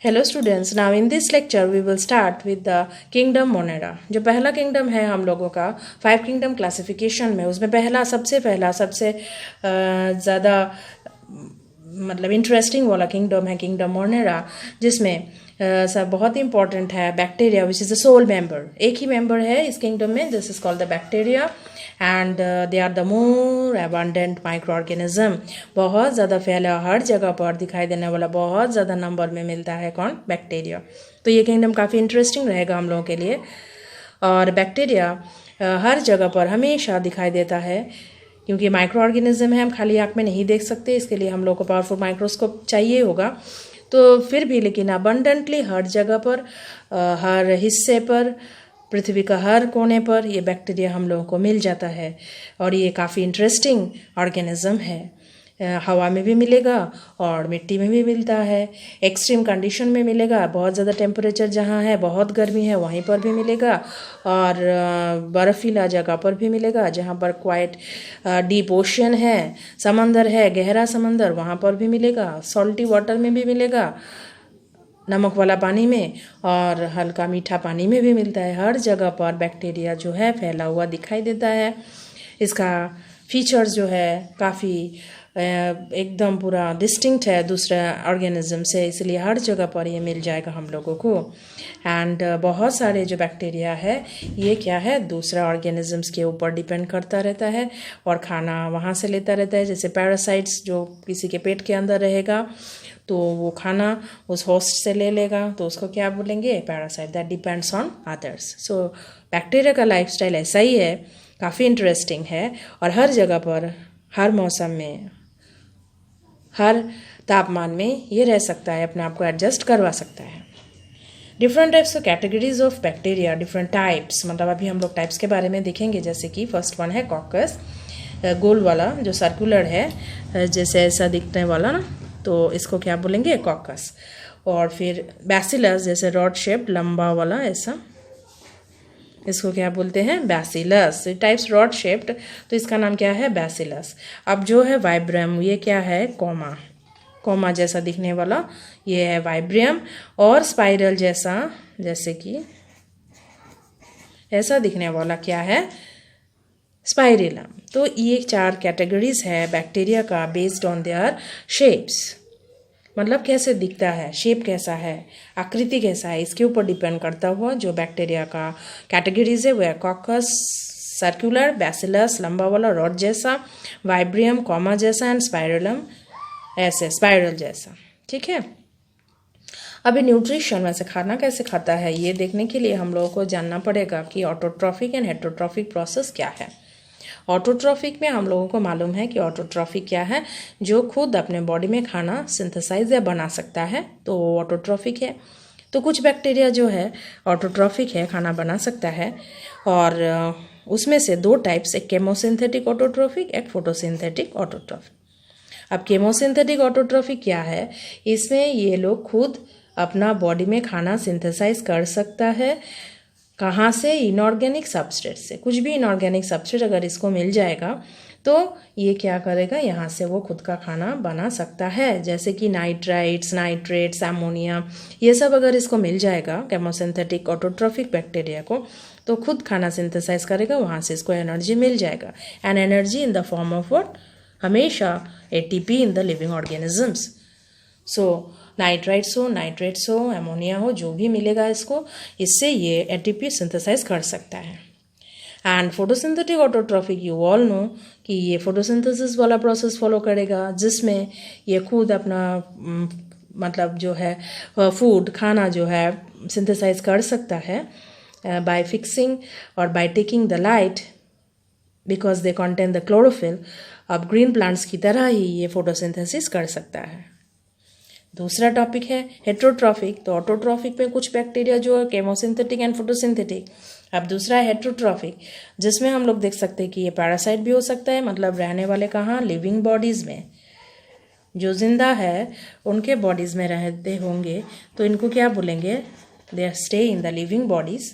Hello students, now in this lecture we will start with the kingdom monera. जो पहला kingdom है हम लोगों का 5 किंगडम क्लासिफिकेशन में, उसमें सबसे ज़्यादा मतलब इंटरेस्टिंग वाला किंगडम है किंगडम मोनेरा, जिसमें सब बहुत इंपॉर्टेंट है bacteria which is the sole member. एक ही मेंबर है इस किंगडम में, this is called the bacteria and they are the more abundant micro organism. बहुत ज़्यादा फैला, हर जगह पर दिखाई देने वाला, बहुत ज़्यादा नंबर में मिलता है कौन? बैक्टीरिया। तो ये किंगडम काफ़ी इंटरेस्टिंग रहेगा हम लोगों के लिए। और बैक्टीरिया हर जगह पर हमेशा दिखाई देता है, क्योंकि माइक्रो ऑर्गेनिज्म है, हम खाली आँख में नहीं देख सकते, इसके लिए हम लोग को पावरफुल माइक्रोस्कोप चाहिए होगा। तो फिर भी लेकिन अबंडेंटली हर जगह पर, हर हिस्से पर, पृथ्वी का हर कोने पर ये बैक्टीरिया हम लोगों को मिल जाता है। और ये काफ़ी इंटरेस्टिंग ऑर्गेनिज्म है। हवा में भी मिलेगा और मिट्टी में भी मिलता है। एक्सट्रीम कंडीशन में मिलेगा, बहुत ज़्यादा टेम्परेचर जहाँ है, बहुत गर्मी है, वहीं पर भी मिलेगा। और बर्फीला जगह पर भी मिलेगा, जहाँ पर क्वाइट डीप ओशन है, समंदर है, गहरा समंदर, वहाँ पर भी मिलेगा। सॉल्टी वाटर में भी मिलेगा, नमक वाला पानी में, और हल्का मीठा पानी में भी मिलता है। हर जगह पर बैक्टीरिया जो है फैला हुआ दिखाई देता है। इसका फीचर्स जो है काफ़ी एकदम पूरा डिस्टिंक्ट है दूसरे ऑर्गेनिज्म से, इसलिए हर जगह पर ये मिल जाएगा हम लोगों को। एंड बहुत सारे जो बैक्टीरिया है ये क्या है, दूसरा ऑर्गेनिजम्स के ऊपर डिपेंड करता रहता है और खाना वहाँ से लेता रहता है। जैसे पैरासाइट्स जो किसी के पेट के अंदर रहेगा तो वो खाना उस होस्ट से ले लेगा, तो उसको क्या बोलेंगे? Parasite that depends on others. So bacteria का लाइफस्टाइल ऐसा ही है, काफ़ी इंटरेस्टिंग है और हर जगह पर, हर मौसम में, हर तापमान में ये रह सकता है, अपने आप को एडजस्ट करवा सकता है। Different types of categories of bacteria, different types, मतलब अभी हम लोग टाइप्स के बारे में देखेंगे। जैसे कि फर्स्ट वन है कॉकस, गोल वाला जो सर्कुलर है, जैसे ऐसा दिखने वाला ना, तो इसको क्या बोलेंगे? कॉकस। और फिर बैसिलस, जैसे रॉड शेप लंबा वाला ऐसा, इसको क्या बोलते हैं? बैसिलस। टाइप्स रॉड शेप्ड, तो इसका नाम क्या है? बैसिलस। अब जो है वाइब्रियम, ये क्या है? कोमा, कोमा जैसा दिखने वाला ये है वाइब्रियम। और स्पाइरल जैसा, जैसे कि ऐसा दिखने वाला क्या है? स्पाइरेलम। तो ये 4 कैटेगरीज है बैक्टीरिया का बेस्ड ऑन देयर शेप्स, मतलब कैसे दिखता है, शेप कैसा है, आकृति कैसा है, इसके ऊपर डिपेंड करता हुआ जो बैक्टीरिया का कैटेगरीज है वो है कॉकस सर्कुलर, बैसिलस लंबा वाला रॉड जैसा, वाइब्रियम कॉमा जैसा, एंड स्पाइरेलम ऐसे स्पाइरल जैसा। ठीक है। अभी न्यूट्रिशन में से खाना कैसे खाता है ये देखने के लिए हम लोगों को जानना पड़ेगा कि ऑटोट्रॉफिक एंड हेटरोट्रॉफिक प्रोसेस क्या है। ऑटोट्रॉफिक में हम लोगों को मालूम है कि ऑटोट्रॉफिक क्या है, जो खुद अपने बॉडी में खाना सिंथेसाइज या बना सकता है, तो वो ऑटोट्रॉफिक है। तो कुछ बैक्टीरिया जो है ऑटोट्रॉफिक है, खाना बना सकता है, और उसमें से 2 टाइप्स, एक केमोसिंथेटिक ऑटोट्रॉफिक, एक फोटोसिंथेटिक ऑटोट्रॉफिक। अब केमोसिंथेटिक ऑटोट्रॉफिक क्या है? इसमें ये लोग खुद अपना बॉडी में खाना सिंथेसाइज कर सकता है। कहाँ से? इनऑर्गेनिक सबस्ट्रेट से। कुछ भी इनऑर्गेनिक सबस्ट्रेट अगर इसको मिल जाएगा तो ये क्या करेगा, यहाँ से वो खुद का खाना बना सकता है। जैसे कि नाइट्राइट्स, नाइट्रेट्स, अमोनिया, ये सब अगर इसको मिल जाएगा केमोसिंथेटिक ऑटोट्रॉफिक बैक्टीरिया को, तो खुद खाना सिंथेसाइज करेगा, वहाँ से इसको एनर्जी मिल जाएगा। And energy in the form of what? हमेशा ATP in the living organisms. So nitrites हो, नाइट्रेट्स हो, अमोनिया हो, जो भी मिलेगा इसको, इससे ये ATP सिंथेसाइज कर सकता है। And photosynthetic autotrophic, you all know कि ये फोटोसिंथेसिस वाला प्रोसेस फॉलो करेगा, जिसमें ये खुद अपना मतलब जो है फूड, खाना जो है सिंथेसाइज कर सकता है बाय फिक्सिंग और by taking the light, because they contain the chlorophyll. अब ग्रीन प्लांट्स की तरह ही ये फोटोसिंथेसिस कर सकता है। दूसरा टॉपिक है हेट्रोट्रॉफिक। तो ऑटोट्रॉफिक में कुछ बैक्टीरिया जो है केमोसिंथेटिक एंड फोटोसिंथेटिक। अब दूसरा है हेट्रोट्रॉफिक, जिसमें हम लोग देख सकते हैं कि ये पैरासाइट भी हो सकता है, मतलब रहने वाले कहाँ? लिविंग बॉडीज़ में, जो जिंदा है उनके बॉडीज़ में रहते होंगे, तो इनको क्या बोलेंगे? They stay in the living bodies.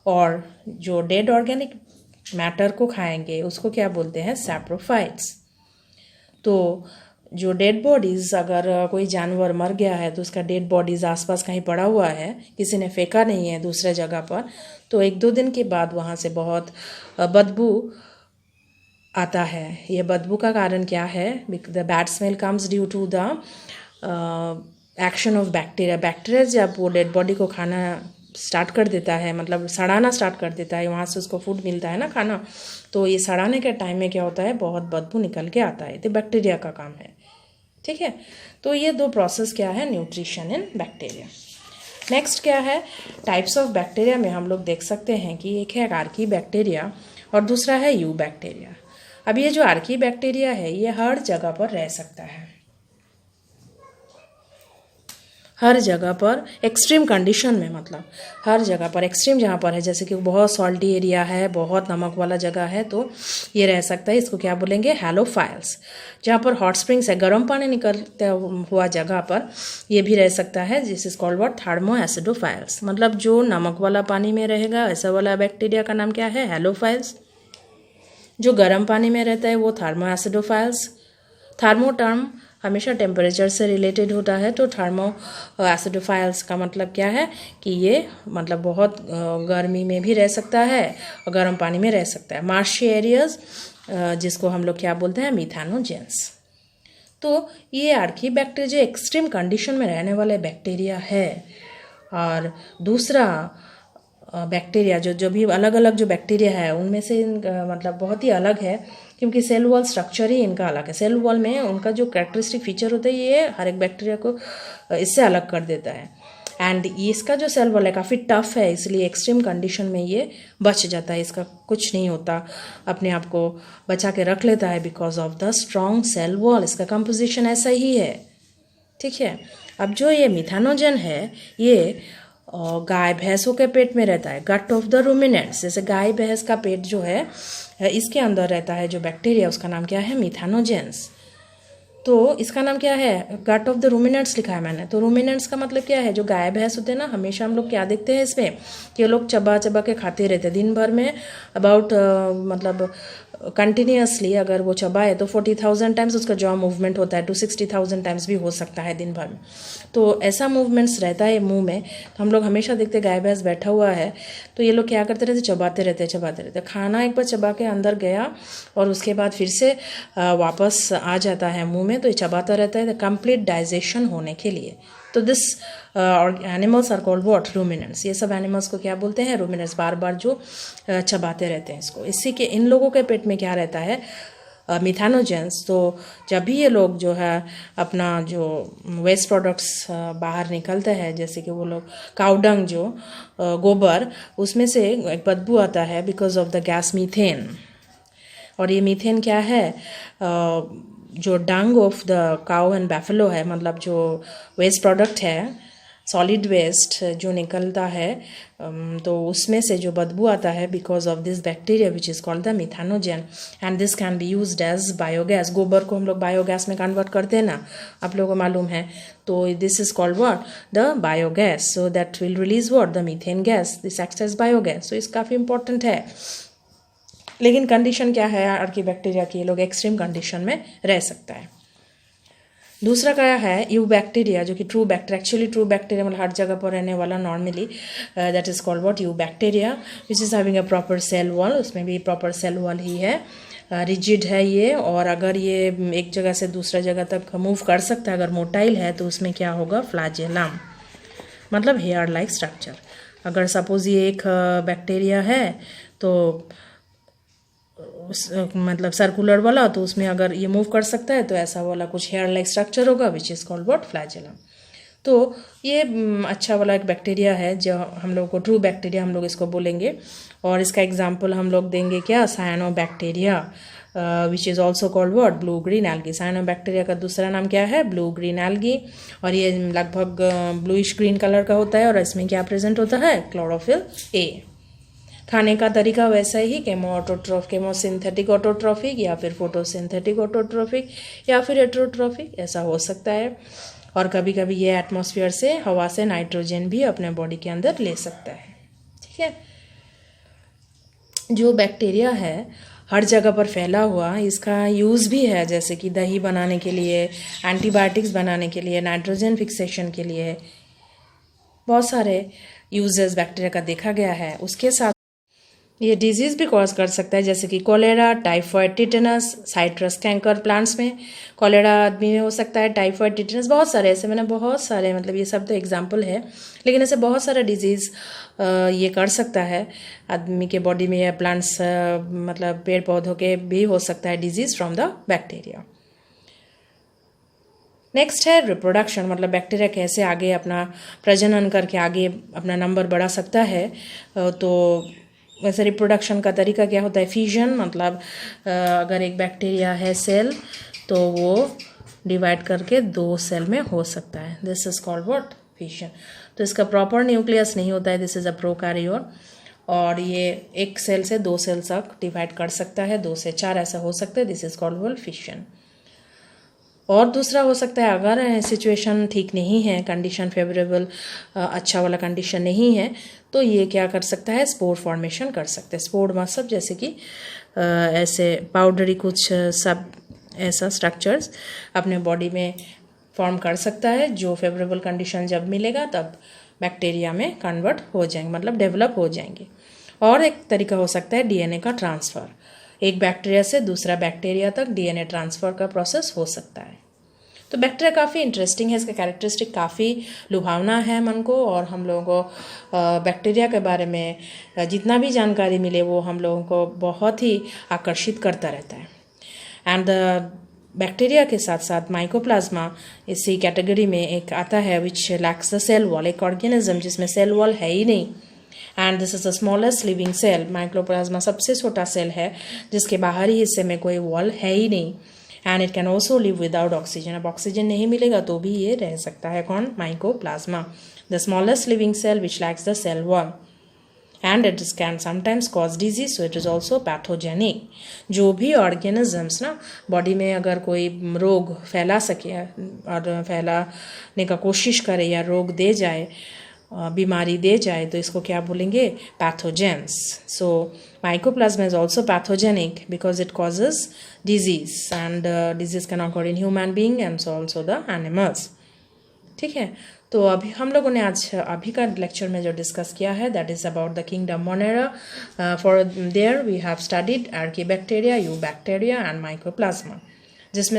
और जो डेड ऑर्गेनिक मैटर को खाएंगे उसको क्या बोलते हैं? सैप्रोफाइट्स। तो जो डेड बॉडीज़, अगर कोई जानवर मर गया है तो उसका डेड बॉडीज़ आसपास कहीं पड़ा हुआ है, किसी ने फेंका नहीं है दूसरे जगह पर, तो 1-2 दिन के बाद वहाँ से बहुत बदबू आता है। ये बदबू का कारण क्या है? The bad smell comes due to the action of bacteria. Bacteria जब वो डेड बॉडी को खाना स्टार्ट कर देता है, मतलब सड़ाना स्टार्ट कर देता है, वहाँ से उसको फूड मिलता है ना, खाना, तो ये सड़ाने के टाइम में क्या होता है, बहुत बदबू निकल के आता है। तो बैक्टीरिया का काम है, ठीक है। तो ये 2 प्रोसेस क्या है, न्यूट्रिशन इन बैक्टीरिया। नेक्स्ट क्या है, टाइप्स ऑफ बैक्टीरिया में हम लोग देख सकते हैं कि एक है आर्की बैक्टीरिया और दूसरा है यू बैक्टीरिया। अब ये जो आर्की बैक्टीरिया है ये हर जगह पर रह सकता है, हर जगह पर एक्सट्रीम कंडीशन में, मतलब हर जगह पर एक्सट्रीम जहाँ पर है, जैसे कि बहुत सॉल्टी एरिया है, बहुत नमक वाला जगह है, तो ये रह सकता है। इसको क्या बोलेंगे, हैलोफाइल्स। जहाँ पर हॉट स्प्रिंग्स है, गर्म पानी निकलता हुआ जगह पर ये भी रह सकता है, जिस is called what, thermo acidophiles. मतलब जो नमक वाला पानी में रहेगा ऐसा वाला बैक्टीरिया का नाम क्या है, हैलोफाइल्स। जो गर्म पानी में रहता है वो थर्मो एसिडोफाइल्स। थर्मो टर्म हमेशा टेम्परेचर से रिलेटेड होता है, तो थर्मो एसिडोफाइल्स का मतलब क्या है कि ये मतलब बहुत गर्मी में भी रह सकता है और गर्म पानी में रह सकता है। मार्शी एरियाज, जिसको हम लोग क्या बोलते हैं, मिथानोजेंस। तो ये आर्की बैक्टीरिया जो एक्सट्रीम कंडीशन में रहने वाले बैक्टीरिया है, और दूसरा बैक्टीरिया जो भी अलग अलग जो बैक्टीरिया है उनमें से मतलब बहुत ही अलग है, क्योंकि सेल वॉल स्ट्रक्चर ही इनका अलग है। सेल वॉल में उनका जो कैरेक्टरिस्टिक फीचर होता है ये हर एक बैक्टीरिया को इससे अलग कर देता है। एंड इसका जो सेल वॉल है काफ़ी टफ है, इसलिए एक्सट्रीम कंडीशन में ये बच जाता है, इसका कुछ नहीं होता, अपने आप को बचा के रख लेता है because of the strong cell wall. इसका कंपोजिशन ऐसा ही है, ठीक है। अब जो ये मिथानोजन है ये गाय भैंसों के पेट में रहता है, गट ऑफ द रूमिनेंट्स। जैसे गाय भैंस का पेट जो है इसके अंदर रहता है जो बैक्टीरिया, उसका नाम क्या है, मिथानोजेंस। तो इसका नाम क्या है, गट ऑफ द रूमिनेंट्स लिखा है मैंने। तो रूमिनेंट्स का मतलब क्या है, जो गाय भैंस होते हैं ना, हमेशा हम लोग क्या देखते हैं इसमें कि लोग चबा चबा के खाते रहते हैं दिन भर में, अबाउट मतलब कंटिन्यूसली अगर वो चबाए तो 40,000 टाइम्स उसका जॉ मूवमेंट होता है, 260,000 टाइम्स भी हो सकता है दिन भर में। तो ऐसा मूवमेंट्स रहता है मुंह में। तो हम लोग हमेशा देखते हैं गाय भैंस बैठा हुआ है तो ये लोग क्या करते रहते, चबाते रहते। खाना एक बार चबा के अंदर गया और उसके बाद फिर से वापस आ जाता है मुंह में, तो ये चबाता रहता है कंप्लीट डाइजेशन होने के लिए। तो this animals are called what, ruminants. ये सब एनिमल्स को क्या बोलते हैं, रूमिनेंट्स। बार बार जो चबाते रहते हैं इसको। इसी के इन लोगों के पेट में क्या रहता है, मिथानोजेंस। तो जब भी ये लोग जो है अपना जो वेस्ट प्रोडक्ट्स बाहर निकलते हैं, जैसे कि वो लोग काउडंग जो गोबर, उसमें से एक बदबू आता है because of the gas methane. और ये मीथेन क्या है, जो डंग ऑफ द काउ एंड बैफेलो है, मतलब जो वेस्ट प्रोडक्ट है, सॉलिड वेस्ट जो निकलता है, तो उसमें से जो बदबू आता है because of this bacteria which is called the methanogen. And this can be used as biogas. गोबर को हम लोग बायोगैस में कन्वर्ट करते हैं ना, आप लोगों को मालूम है। तो this is called what, the biogas. So that will release what, the methane gas. This acts as biogas. So इस काफ़ी इंपॉर्टेंट है। लेकिन कंडीशन क्या है आर्की बैक्टीरिया की, ये लोग एक्सट्रीम कंडीशन में रह सकता है। दूसरा क्या है, यू बैक्टीरिया, जो कि true bacteria, actually true bacteria मतलब हर जगह पर रहने वाला normally, that is called what, eubacteria, which is having a proper cell wall. उसमें भी प्रॉपर सेल वॉल ही है, रिजिड है ये, और अगर ये एक जगह से दूसरा जगह तक मूव कर सकता है, अगर मोटाइल है तो उसमें क्या होगा, फ्लैजेलम, मतलब हेयर लाइक स्ट्रक्चर। अगर सपोज ये एक बैक्टीरिया है तो मतलब सर्कुलर वाला, तो उसमें अगर ये मूव कर सकता है तो ऐसा वाला कुछ हेयर लाइक स्ट्रक्चर होगा, विच इज़ कॉल्ड व्हाट, फ्लैजेलम। तो ये अच्छा वाला एक बैक्टीरिया है जो हम लोग को ट्रू बैक्टीरिया हम लोग इसको बोलेंगे। और इसका एग्जांपल हम लोग देंगे क्या, cyanobacteria, which is also called what, blue green algae. Cyanobacteria का दूसरा नाम क्या है, ब्लू ग्रीन एल्गी। और ये लगभग ब्लूइश ग्रीन कलर का होता है, और इसमें क्या प्रेजेंट होता है, क्लोरोफिल ए। खाने का तरीका वैसा ही, केमोसिंथेटिक ऑटोट्रॉफिक, या फिर फोटोसिंथेटिक ऑटोट्रॉफिक, या फिर हेटेरोट्रॉफिक, ऐसा हो सकता है। और कभी कभी ये एटमॉस्फेयर से, हवा से नाइट्रोजन भी अपने बॉडी के अंदर ले सकता है, ठीक है। जो बैक्टीरिया है हर जगह पर फैला हुआ, इसका यूज़ भी है जैसे कि दही बनाने के लिए, एंटीबायोटिक्स बनाने के लिए, नाइट्रोजन फिक्सेशन के लिए, बहुत सारे यूजेस बैक्टीरिया का देखा गया है। उसके साथ ये डिजीज़ भी कॉज कर सकता है जैसे कि cholera, typhoid, tetanus, citrus canker. Plants में कोलेरा आदमी में हो सकता है, टाइफॉइड, टिटेनस, बहुत सारे ऐसे, मैंने बहुत सारे, मतलब ये सब तो एग्जांपल है, लेकिन ऐसे बहुत सारे डिजीज़ ये कर सकता है आदमी के बॉडी में, या प्लांट्स मतलब पेड़ पौधों के भी हो सकता है disease from the bacteria. Next है रिप्रोडक्शन, मतलब बैक्टीरिया कैसे आगे अपना प्रजनन करके आगे अपना नंबर बढ़ा सकता है। तो वैसे रिप्रोडक्शन का तरीका क्या होता है, फ्यूजन, मतलब अगर एक बैक्टीरिया है सेल तो वो डिवाइड करके 2 सेल में हो सकता है, this is called what, fusion. तो इसका प्रॉपर न्यूक्लियस नहीं होता है, दिस इज अ प्रोकैरियोट, और ये एक सेल से 2 सेल तक डिवाइड कर सकता है, 2 से 4 ऐसा हो सकता है, दिस इज कॉल्ड फिशन। और दूसरा हो सकता है अगर सिचुएशन ठीक नहीं है, कंडीशन फेवरेबल, अच्छा वाला कंडीशन नहीं है, तो ये क्या कर सकता है, स्पोर फॉर्मेशन कर सकते हैं। स्पोर मतलब जैसे कि ऐसे पाउडरी कुछ सब ऐसा स्ट्रक्चर्स अपने बॉडी में फॉर्म कर सकता है, जो फेवरेबल कंडीशन जब मिलेगा तब बैक्टीरिया में कन्वर्ट हो जाएंगे, मतलब डेवलप हो जाएंगे। और एक तरीका हो सकता है डीएनए का ट्रांसफ़र, एक बैक्टीरिया से दूसरा बैक्टीरिया तक डीएनए ट्रांसफ़र का प्रोसेस हो सकता है। तो बैक्टीरिया काफ़ी इंटरेस्टिंग है, इसका कैरेक्टरिस्टिक काफ़ी लुभावना है मन को, और हम लोगों को बैक्टीरिया के बारे में जितना भी जानकारी मिले वो हम लोगों को बहुत ही आकर्षित करता रहता है। एंड बैक्टीरिया के साथ साथ माइकोप्लाज्मा इसी कैटेगरी में एक आता है, which lacks the cell wall, एक ऑर्गेनिज्म जिसमें सेल वॉल है ही नहीं, and this is the smallest living cell. Mycoplasma सबसे छोटा सेल है जिसके बाहरी हिस्से में कोई वॉल है ही नहीं, and it can also live without oxygen. अब ऑक्सीजन नहीं मिलेगा तो भी ये रह सकता है, कौन, mycoplasma, the smallest living cell which lacks the cell wall, and it can sometimes cause disease, so it is also pathogenic. जो भी ऑर्गेनिजम्स ना बॉडी में अगर कोई रोग फैला सके और फैलाने का कोशिश करे या रोग दे जाए, बीमारी दे जाए, तो इसको क्या बोलेंगे, pathogens. So mycoplasma is also pathogenic because it causes disease, and disease can occur in human being and also the animals. ठीक है, तो अभी हम लोगों ने आज अभी का लेक्चर में जो डिस्कस किया है that is about the kingdom monera. For there we have studied archaebacteria, eubacteria and mycoplasma, जिसमें